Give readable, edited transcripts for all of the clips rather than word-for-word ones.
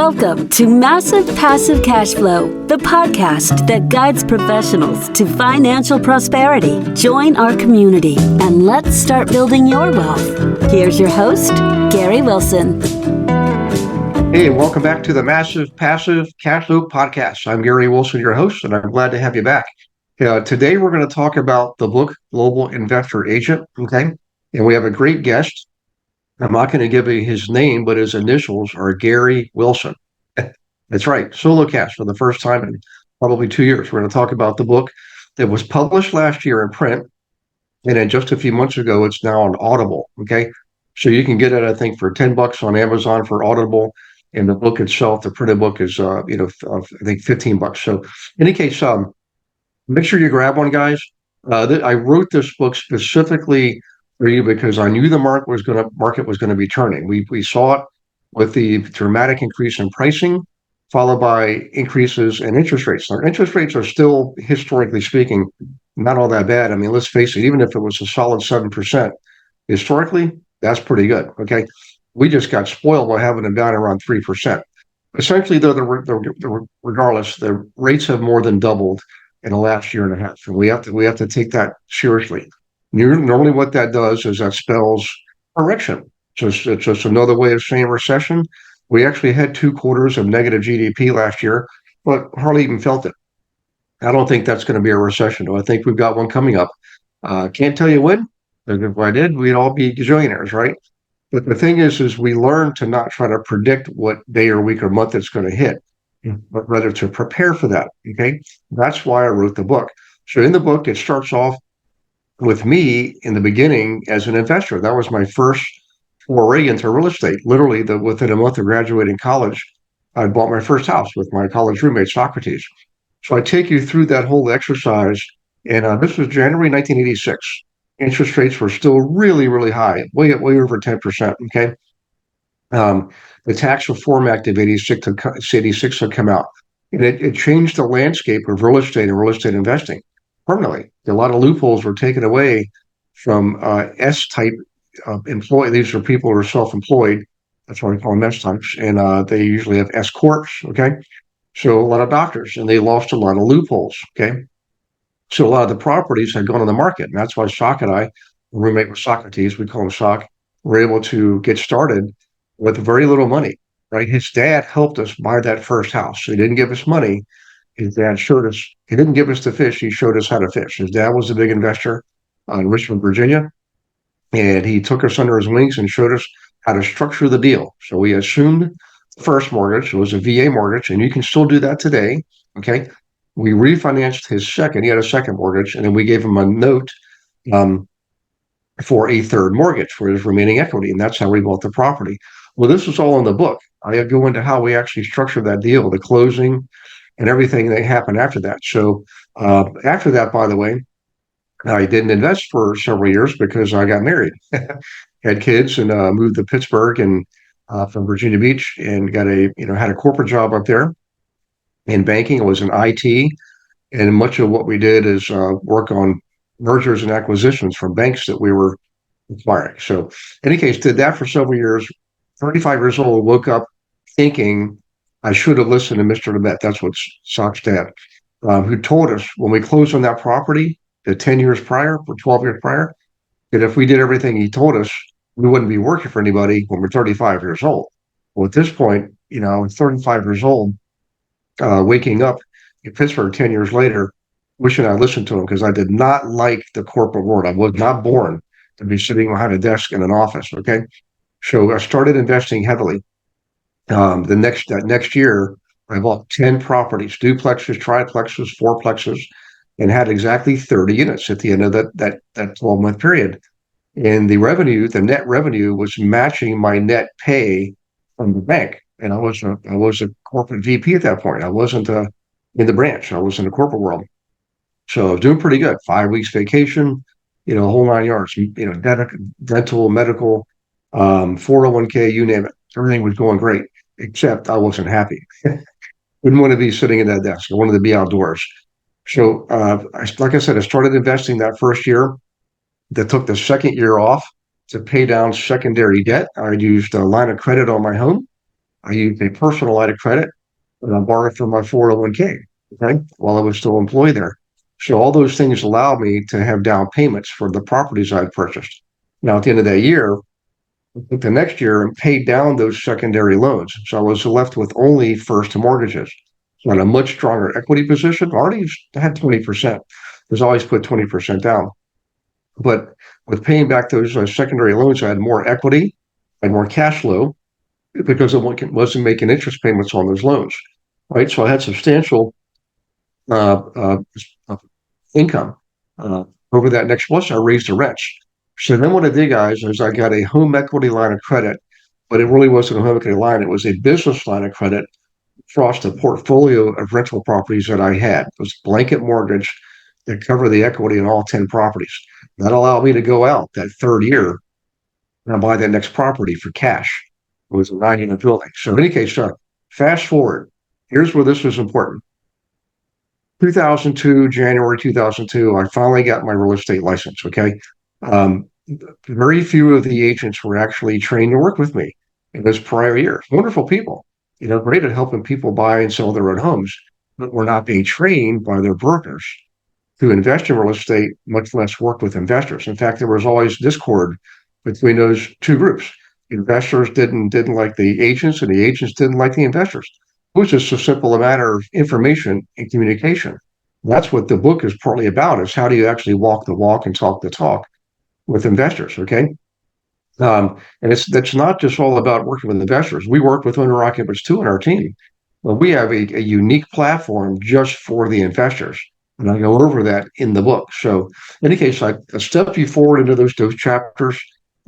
Welcome to Massive Passive Cash Flow, the podcast that guides professionals to financial prosperity. Join our community and let's start building your wealth. Here's your host, Gary Wilson. Hey, welcome back to the Massive Passive Cash Flow podcast. I'm Gary Wilson, your host, and I'm glad to have you back. Today, we're going to talk about the book Global Investor Agent, okay? And we have a great guest. I'm not going to give you his name, but his initials are Gary Wilson. That's right, solo cast for the first time in probably 2 years. We're going to talk about the book that was published last year in print, and then just a few months ago, it's now on Audible, okay? So you can get it, I think, for $10 on Amazon for Audible, and the book itself, the printed book, is, I think $15. So in any case, make sure you grab one, guys. I wrote this book specifically for you because I knew the market was going to be turning. We saw it with the dramatic increase in pricing, followed by increases in interest rates. Now, interest rates are still, historically speaking, not all that bad. I mean, let's face it, even if it was a solid 7%, historically, that's pretty good. Okay, we just got spoiled by having them down around 3%. Essentially, though, regardless, the rates have more than doubled in the last year and a half, and we have to take that seriously. Normally, what that does is that spells correction. It's just another way of saying recession. We actually had 2 quarters of negative GDP last year, but hardly even felt it. I don't think that's going to be a recession, though. I think we've got one coming up. Can't tell you when. If I did, we'd all be gazillionaires, right? But the thing is we learn to not try to predict what day or week or month it's going to hit, but rather to prepare for that. Okay, that's why I wrote the book. So in the book, it starts off with me in the beginning as an investor. That was my first foray into real estate. Literally, within a month of graduating college, I bought my first house with my college roommate, Socrates. So I take you through that whole exercise. And this was January 1986. Interest rates were still really, really high, way over 10%. Okay. The Tax Reform Act of 86 had come out, and it changed the landscape of real estate and real estate investing permanently. A lot of loopholes were taken away from S-type employees. These are people who are self-employed. That's why we call them S-types, and they usually have S-corps. Okay, so a lot of doctors, and they lost a lot of loopholes. Okay. So a lot of the properties had gone on the market, and that's why Sock and I, roommate with Socrates, we call him Sock, were able to get started with very little money, right? His dad helped us buy that first house. So he didn't give us money. His dad showed us, he didn't give us the fish, he showed us how to fish. His dad was a big investor in Richmond, Virginia, and he took us under his wings and showed us how to structure the deal. So we assumed the first mortgage. It was a VA mortgage, and you can still do that today, okay? We refinanced his second. He had a second mortgage, and then we gave him a note for a third mortgage for his remaining equity, and that's how we bought the property. Well, this was all in the book. I go into how we actually structured that deal, the closing, and everything that happened after that. So after that, by the way, I didn't invest for several years because I got married, had kids, and moved to Pittsburgh and from Virginia Beach, and had a corporate job up there. In banking, it was in IT, and much of what we did is work on mergers and acquisitions from banks that we were acquiring. So, in any case, did that for several years. 35 years old, woke up thinking I should have listened to Mr. Lebet. That's what Sock's dad, who told us when we closed on that property, the 10 years prior, or 12 years prior, that if we did everything he told us, we wouldn't be working for anybody when we're 35 years old. Well, at this point, I'm 35 years old. Waking up in Pittsburgh 10 years later, wishing I listened to him because I did not like the corporate world. I was not born to be sitting behind a desk in an office. Okay, so I started investing heavily. That next year, I bought 10 properties, duplexes, triplexes, fourplexes, and had exactly 30 units at the end of that 12-month period. And the net revenue was matching my net pay from the bank. And I was a corporate VP at that point. I wasn't in the branch. I was in the corporate world. So I was doing pretty good. 5 weeks vacation, a whole 9 yards, dental, medical, 401k, you name it. Everything was going great, except I wasn't happy. Wouldn't want to be sitting at that desk. I wanted to be outdoors. So like I said, I started investing that first year. That took the second year off to pay down secondary debt. I used a line of credit on my home. I used a personal line of credit, and I borrowed from my 401k, okay, while I was still employed there. So all those things allowed me to have down payments for the properties I'd purchased. Now, at the end of that year, the next year, and paid down those secondary loans. So I was left with only first mortgages. So I had a much stronger equity position. I already had 20%. Was always put 20% down. But with paying back those secondary loans, I had more equity, I had more cash flow because I wasn't making interest payments on those loans, right? So I had substantial uh, uh, income over that next. Plus, I raised the rents. So then what I did, guys, is I got a home equity line of credit, but it really wasn't a home equity line. It was a business line of credit across the portfolio of rental properties that I had. It was blanket mortgage that covered the equity in all 10 properties. That allowed me to go out that third year and buy that next property for cash. It was a 9-unit building. So in any case, fast forward. Here's where this was important. 2002, January 2002, I finally got my real estate license. Okay. Um, very few of the agents were actually trained to work with me in those prior years. Wonderful people, great at helping people buy and sell their own homes, but were not being trained by their brokers to invest in real estate, much less work with investors. In fact, there was always discord between those two groups. Investors didn't like the agents, and the agents didn't like the investors. It was just so simple a matter of information and communication. That's what the book is partly about: is how do you actually walk the walk and talk the talk with investors? Okay, and that's not just all about working with investors. We work with owner occupants too on our team. But we have a unique platform just for the investors. And I go over that in the book. So in any case, I step you forward into those chapters.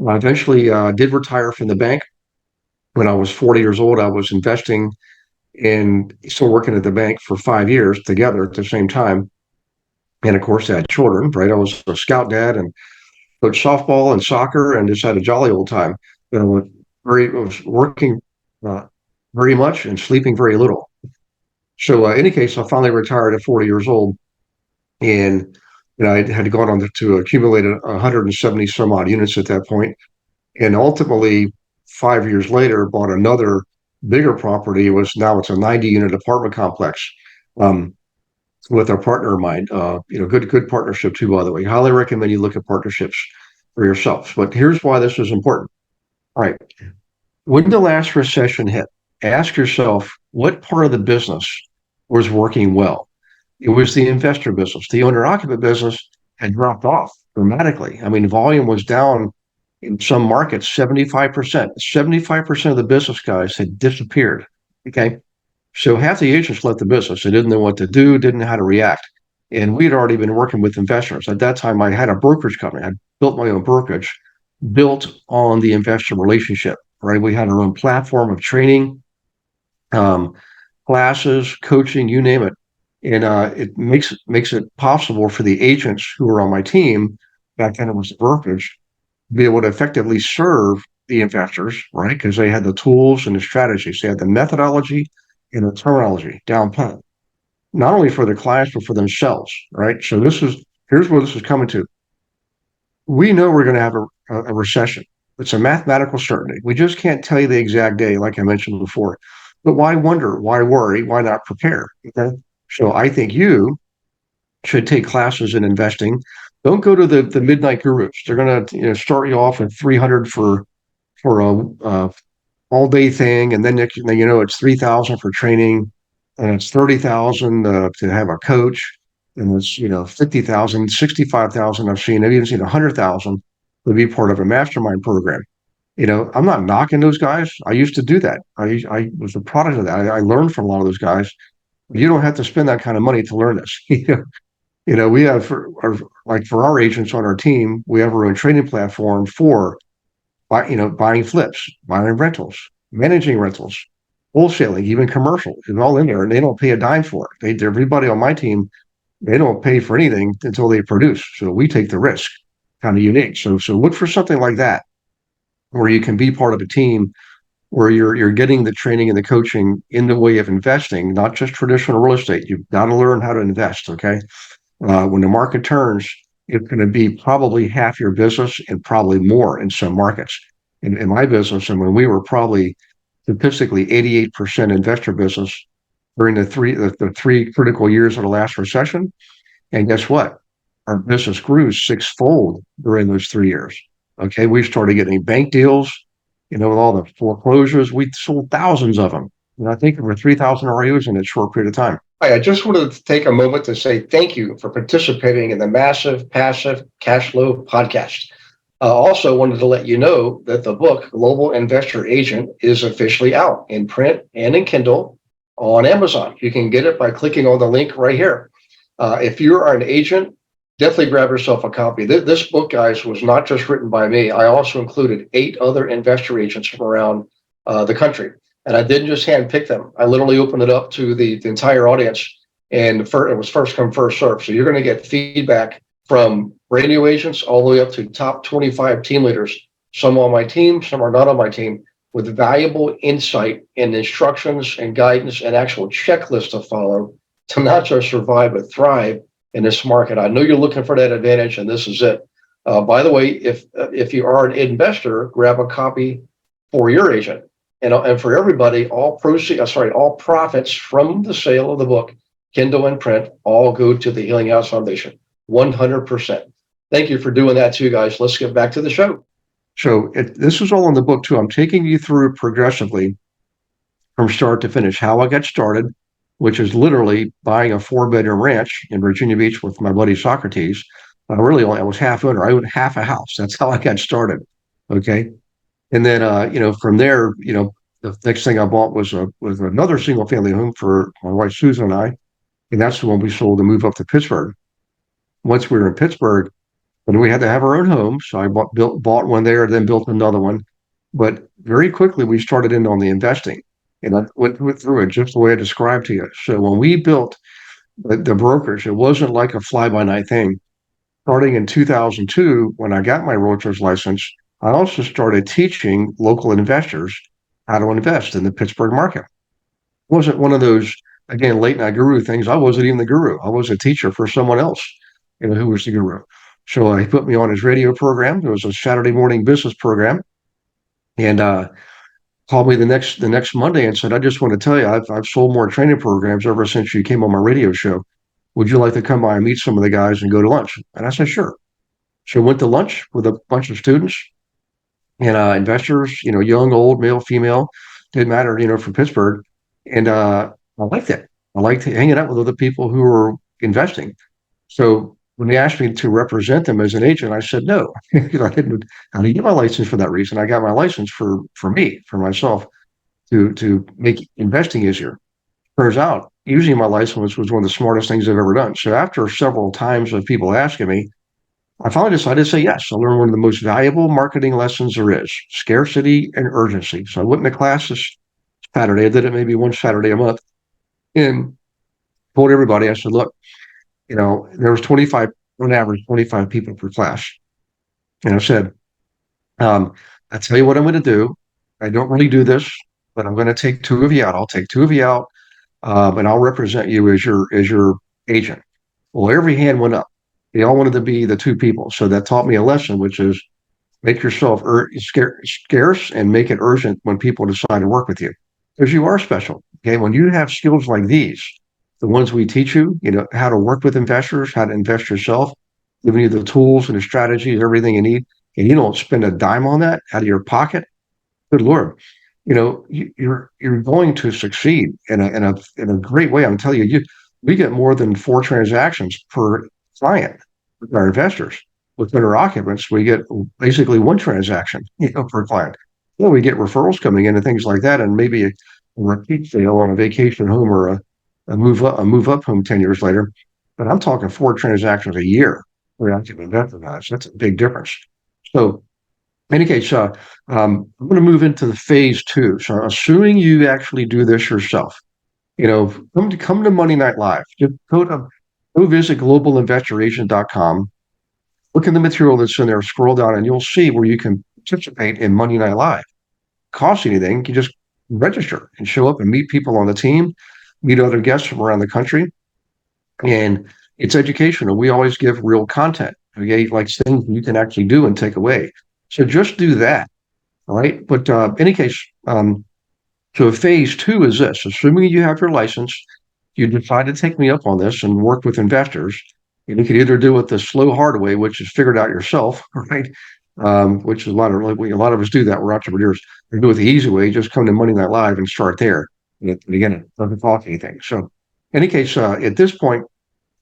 I eventually did retire from the bank. When I was 40 years old, I was investing in, still working at the bank for 5 years together at the same time. And of course, I had children, right? I was a scout dad and coached softball and soccer and just had a jolly old time. I was working uh, very much and sleeping very little. So in any case, I finally retired at 40 years old, and I had gone on to accumulate 170 some odd units at that point, and ultimately 5 years later bought another bigger property. It's a 90 unit apartment complex um, with a partner of mine. Good partnership too, by the way. Highly recommend you look at partnerships for yourselves. But here's why this is important. All right, when the last recession hit, ask yourself what part of the business was working well. It was the investor business. The owner occupant business had dropped off dramatically. I mean, volume was down in some markets 75%. 75% of the business guys had disappeared. Okay. So half the agents left the business. They didn't know what to do, didn't know how to react. And we had already been working with investors. At that time, I had a brokerage company. I built my own brokerage, built on the investor relationship, right? We had our own platform of training, um, classes, coaching, you name it. And it makes it possible for the agents who were on my team, back then it was the brokerage, to be able to effectively serve the investors, right? Because they had the tools and the strategies. They had the methodology and the terminology down pat, not only for the clients, but for themselves, right? So here's where this is coming to. We know we're going to have a recession. It's a mathematical certainty. We just can't tell you the exact day, like I mentioned before. But why wonder? Why worry? Why not prepare? Okay. So I think you should take classes in investing. Don't go to the midnight gurus. They're going to start you off at 300 for a all day thing, and then next thing you know, it's 3,000 for training, and it's 30,000 to have a coach, and it's 50,000, 65,000. I've even seen 100,000 to be part of a mastermind program. I'm not knocking those guys. I used to do that. I was a product of that. I learned from a lot of those guys. You don't have to spend that kind of money to learn this. We have for our agents on our team, we have our own training platform for buying flips, buying rentals, managing rentals, wholesaling, even commercial. It's all in there, and they don't pay a dime for it. Everybody on my team, they don't pay for anything until they produce. So we take the risk. Kind of unique. So look for something like that, where you can be part of a team where you're getting the training and the coaching in the way of investing, not just traditional real estate. You've got to learn how to invest. Okay. When the market turns, it's going to be probably half your business and probably more in some markets. In my business, and when we were probably statistically 88% investor business during the three critical years of the last recession. And guess what? Our business grew sixfold during those 3 years. Okay, we started getting bank deals, with all the foreclosures. We sold thousands of them. And I think over 3,000 REOs in a short period of time. I just wanted to take a moment to say thank you for participating in the Massive Passive Cash Flow podcast. Also wanted to let you know that the book Global Investor Agent is officially out in print and in Kindle on Amazon. You can get it by clicking on the link right here. If you are an agent, definitely grab yourself a copy. This book, guys, was not just written by me. I also included 8 other investor agents from around the country. And I didn't just handpick them. I literally opened it up to the entire audience. And it was first come, first serve. So you're going to get feedback from brand new agents all the way up to top 25 team leaders. Some on my team, some are not on my team, with valuable insight and instructions and guidance and actual checklists to follow to not just survive, but thrive in this market. I know you're looking for that advantage, and this is it. By the way, if you are an investor, grab a copy for your agent. And for everybody, all profits from the sale of the book, Kindle and print, all go to the Healing House Foundation, 100%. Thank you for doing that too, guys. Let's get back to the show. So this is all in the book too. I'm taking you through progressively from start to finish, how I got started, which is literally buying a 4-bedroom ranch in Virginia Beach with my buddy Socrates. I was half owner. I owned half a house. That's how I got started. Okay. And then, from there, the next thing I bought was another single family home for my wife, Susan, and I. And that's the one we sold to move up to Pittsburgh. Once we were in Pittsburgh, and we had to have our own home. So I bought one there, then built another one. But very quickly, we started in on the investing. And I went through it just the way I described to you. So when we built the brokerage, it wasn't like a fly-by-night thing. Starting in 2002, when I got my realtor's license, I also started teaching local investors how to invest in the Pittsburgh market. It wasn't one of those, again, late night guru things. I wasn't even the guru. I was a teacher for someone else, who was the guru. So he put me on his radio program. It was a Saturday morning business program. And called me the next Monday and said, I just want to tell you, I've sold more training programs ever since you came on my radio show. Would you like to come by and meet some of the guys and go to lunch? And I said, sure. So I went to lunch with a bunch of students and investors, young, old, male, female, didn't matter, from Pittsburgh. And I liked it. I liked hanging out with other people who were investing. So when they asked me to represent them as an agent, I said no, because I didn't get my license for that reason. I got my license for myself, to make investing easier. Turns out, using my license was one of the smartest things I've ever done. So after several times of people asking me, I finally decided to say yes. I learned one of the most valuable marketing lessons there is: scarcity and urgency. So I went into class this Saturday. I did it maybe one Saturday a month, and told everybody, I said, look, there was 25, on average, 25 people per class. And I said, I tell you what I'm going to do. I don't really do this, but I'm going to take 2 of you out. I'll take 2 of you out, and I'll represent you as your agent. Well, every hand went up. They all wanted to be the 2 people. So that taught me a lesson, which is make yourself scarce and make it urgent when people decide to work with you, because you are special. Okay, when you have skills like these, the ones we teach you, how to work with investors, how to invest yourself, giving you the tools and the strategies, everything you need, and you don't spend a dime on that out of your pocket. Good Lord, you're going to succeed in a great way. I'm telling you, we get more than 4 transactions per client with our investors. With owner occupants, we get basically 1 transaction, per client. We get referrals coming in and things like that, and maybe a repeat sale on a vacation home or a move up home 10 years later. But I'm talking 4 transactions a year for active investors. That's a big difference. So in any case, I'm going to move into the phase 2. So assuming you actually do this yourself, come to Monday Night Live. Just go visit globalinvestoragent.com. Look in the material that's in there, scroll down, and you'll see where you can participate in Monday Night Live. Cost anything, you just register and show up and meet people on the team, meet other guests from around the country. And it's educational. We always give real content, okay, like things you can actually do and take away. So just do that, all right? But in any case, So phase two is this: assuming you have your license, you decide to take me up on this and work with investors. And you can either do it the slow, hard way, which is figure it out yourself, right? Which is a lot of us do that. We're entrepreneurs. We do it the easy way. Just come to Money Night Live and start there. And again, it doesn't cost anything. So, in any case, at this point,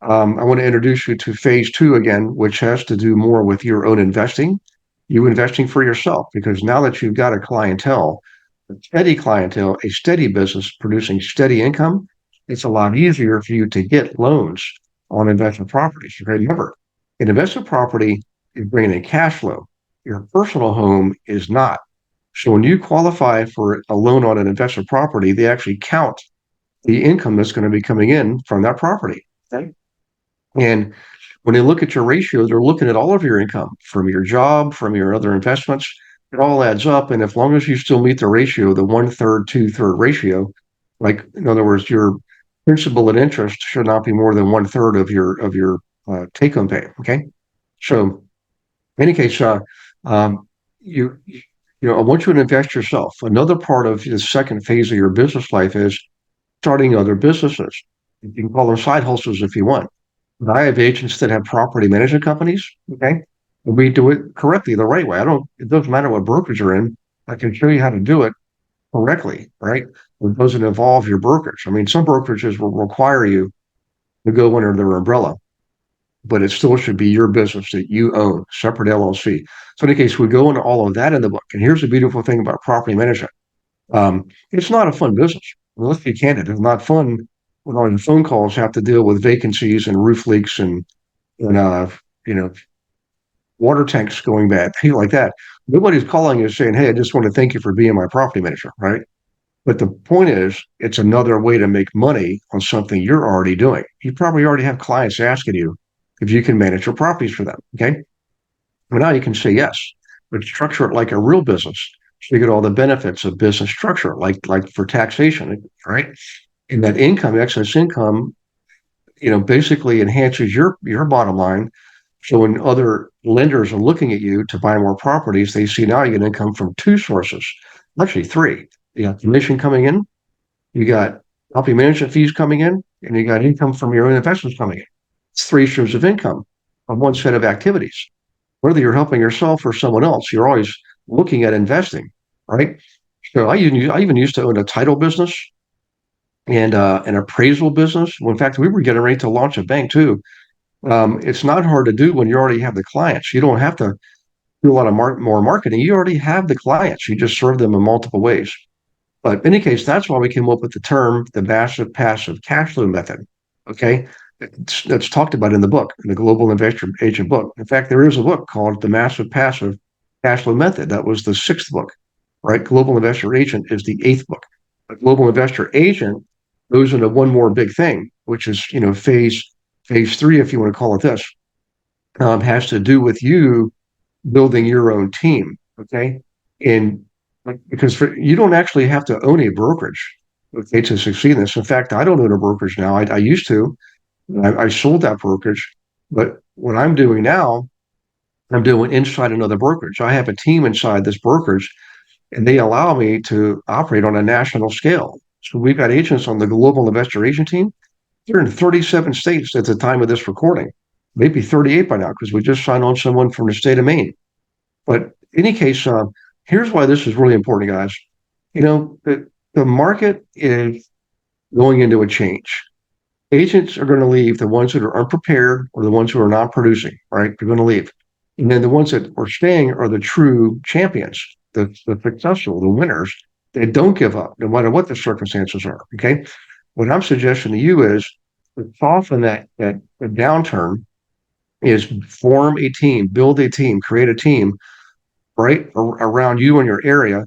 I want to introduce you to phase two again, which has to do more with your own investing, you investing for yourself, because now that you've got a clientele, a steady clientele, a steady business producing steady income, it's a lot easier for you to get loans on investment properties. Remember, an investment property is bringing in cash flow. Your personal home is not. So when you qualify for a loan on an investment property, they actually count the income that's going to be coming in from that property. Okay? And when they look at your ratio, they're looking at all of your income from your job, from your other investments. It all adds up. And as long as you still meet the ratio, the 1/3, 2/3 ratio, like in other words, your principal and interest should not be more than 1/3 of your take home pay. Okay. So in any case, um, you I want you to invest yourself. Another part of the second phase of your business life is starting other businesses. You can call them side hustles if you want. But I have agents that have property management companies. Okay. And we do it correctly, the right way. It doesn't matter what brokerage you're in. I can show you how to do it correctly, right? It doesn't involve your brokerage. I mean, some brokerages will require you to go under their umbrella, but it still should be your business that you own, separate LLC. So in any case, we go into all of that in the book. And here's the beautiful thing about property management. It's not a fun business. Well, let's be candid. It's not fun when all your phone calls have to deal with vacancies and roof leaks and you know, water tanks going bad, things like that. Nobody's calling you saying, "Hey, I just want to thank you for being my property manager," right? But the point is, it's another way to make money on something you're already doing. You probably already have clients asking you if you can manage your properties for them. Okay. Well, now you can say yes, but structure it like a real business. So you get all the benefits of business structure, like for taxation, right? And that income, excess income, basically enhances your bottom line. So when other lenders are looking at you to buy more properties, they see now you get income from two sources, actually three. You got commission coming in, you got property management fees coming in, and you got income from your own investments coming in. It's three streams of income on one set of activities. Whether you're helping yourself or someone else, you're always looking at investing, right? So I even used to own a title business and an appraisal business. Well, in fact, we were getting ready to launch a bank too. It's not hard to do when you already have the clients. You don't have to do a lot of more marketing. You already have the clients. You just serve them in multiple ways. But in any case, that's why we came up with the term the massive passive cash flow method. Okay. That's talked about in the book, in the Global Investor Agent book. In fact, there is a book called The Massive Passive Cash Flow Method. That was the sixth book, right? Global Investor Agent is the eighth book. But Global Investor Agent goes into one more big thing, which is, phase three, if you want to call it this, has to do with you building your own team. Okay. And because you don't actually have to own a brokerage, okay, to succeed in this. In fact, I don't own a brokerage now. I used to. I sold that brokerage, but what I'm doing now, I'm doing inside another brokerage. I have a team inside this brokerage, and they allow me to operate on a national scale. So we've got agents on the Global Investor Agent team. They're in 37 states at the time of this recording, maybe 38 by now, because we just signed on someone from the state of Maine. But in any case, here's why this is really important, guys. The market is going into a change. Agents are going to leave, the ones that are unprepared or the ones who are not producing, right? They're going to leave. And then the ones that are staying are the true champions, the successful, the winners that don't give up, no matter what the circumstances are. Okay. What I'm suggesting to you is to soften that downturn is form a team, build a team, create a team right around you in your area,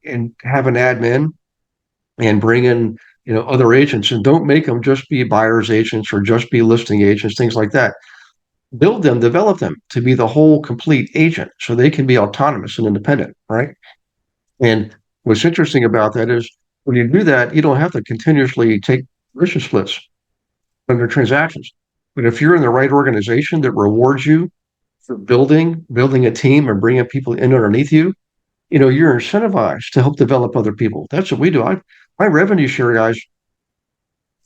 and have an admin and bring in other agents, and don't make them just be buyers agents or just be listing agents, things like that. Build them, develop them to be the whole complete agent so they can be autonomous and independent, right? And what's interesting about that is when you do that, you don't have to continuously take commission splits under transactions. But if you're in the right organization that rewards you for building a team and bringing people in underneath you, you're incentivized to help develop other people. That's what we do. My revenue share, guys,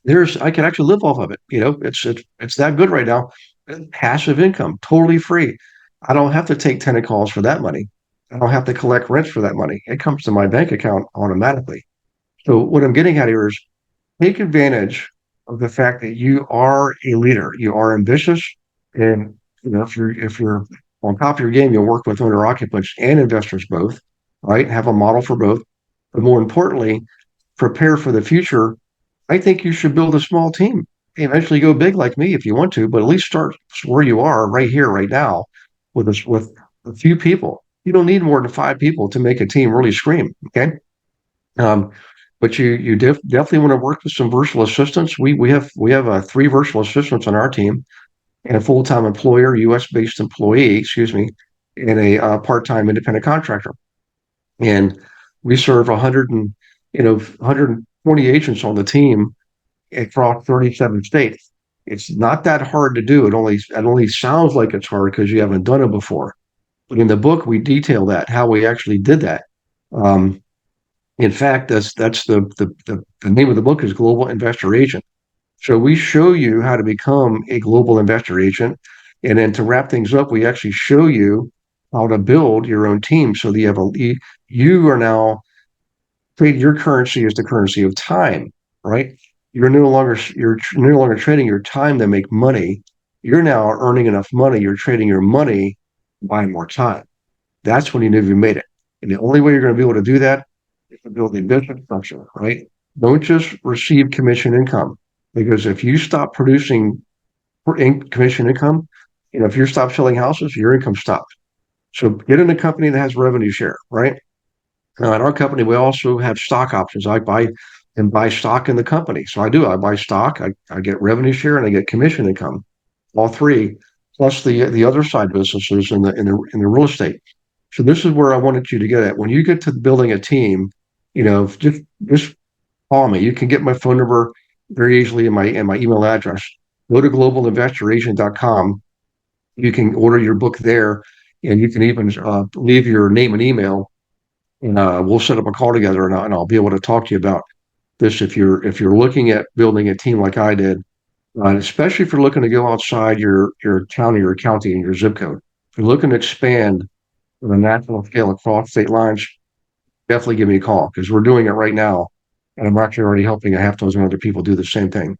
I can actually live off of it. It's that good right now. Passive income, totally free. I don't have to take tenant calls for that money. I don't have to collect rents for that money. It comes to my bank account automatically. So what I'm getting at here is take advantage of the fact that you are a leader. You are ambitious, and if you're on top of your game, you'll work with owner occupants and investors both, right? Have a model for both, but more importantly, prepare for the future. I think you should build a small team. Eventually go big like me if you want to, but at least start where you are right here, right now, with a few people. You don't need more than 5 people to make a team really scream. Okay. Um, but you definitely want to work with some virtual assistants. We have 3 virtual assistants on our team, and a full-time employer, U.S. based employee, excuse me, and a part-time independent contractor. And we serve 120 agents on the team across 37 states. It's not that hard to do. It only sounds like it's hard because you haven't done it before. But in the book, we detail that how we actually did that. Um, in fact, that's the name of the book is Global Investor Agent. So we show you how to become a global investor agent, and then to wrap things up, we actually show you how to build your own team so that you are now trading your currency is the currency of time, right? You're no longer trading your time to make money. You're now earning enough money. You're trading your money to buy more time. That's when you know you made it. And the only way you're going to be able to do that is to build a business structure, right? Don't just receive commission income, because if you stop producing commission income, if you stop selling houses, your income stops. So get in a company that has revenue share, right? Now, at our company, we also have stock options. I buy stock in the company. So I do. I buy stock. I get revenue share and I get commission income. All 3, plus the other side businesses in the real estate. So this is where I wanted you to get at. When you get to building a team, just call me. You can get my phone number very easily in my email address. Go to globalinvestoragent.com. You can order your book there, and you can even leave your name and email, and we'll set up a call together, and I'll be able to talk to you about this if you're looking at building a team like I did, especially if you're looking to go outside your town or your county and your zip code. If you're looking to expand on a national scale across state lines, definitely give me a call, because we're doing it right now, and I'm actually already helping a half dozen other people do the same thing.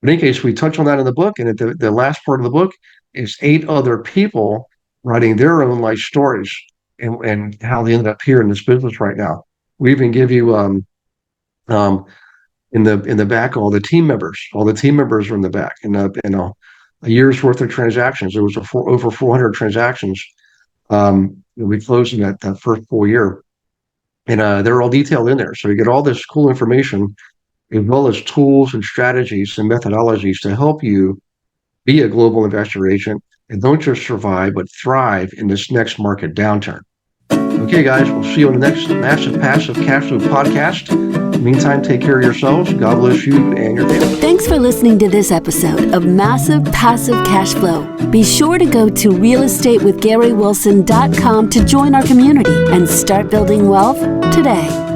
In any case, we touch on that in the book, and at the last part of the book is 8 other people writing their own life stories and how they ended up here in this business right now. We even give you in the back all the team members. All the team members are in the back, and a year's worth of transactions. There was over 400 transactions. We closed in that first full year, and they're all detailed in there. So you get all this cool information, as well as tools and strategies and methodologies to help you be a global investor agent, and don't just survive, but thrive in this next market downturn. Okay, guys, we'll see you on the next Massive Passive Cash Flow podcast. In the meantime, take care of yourselves. God bless you and your family. Thanks for listening to this episode of Massive Passive Cash Flow. Be sure to go to realestatewithgarywilson.com to join our community and start building wealth today.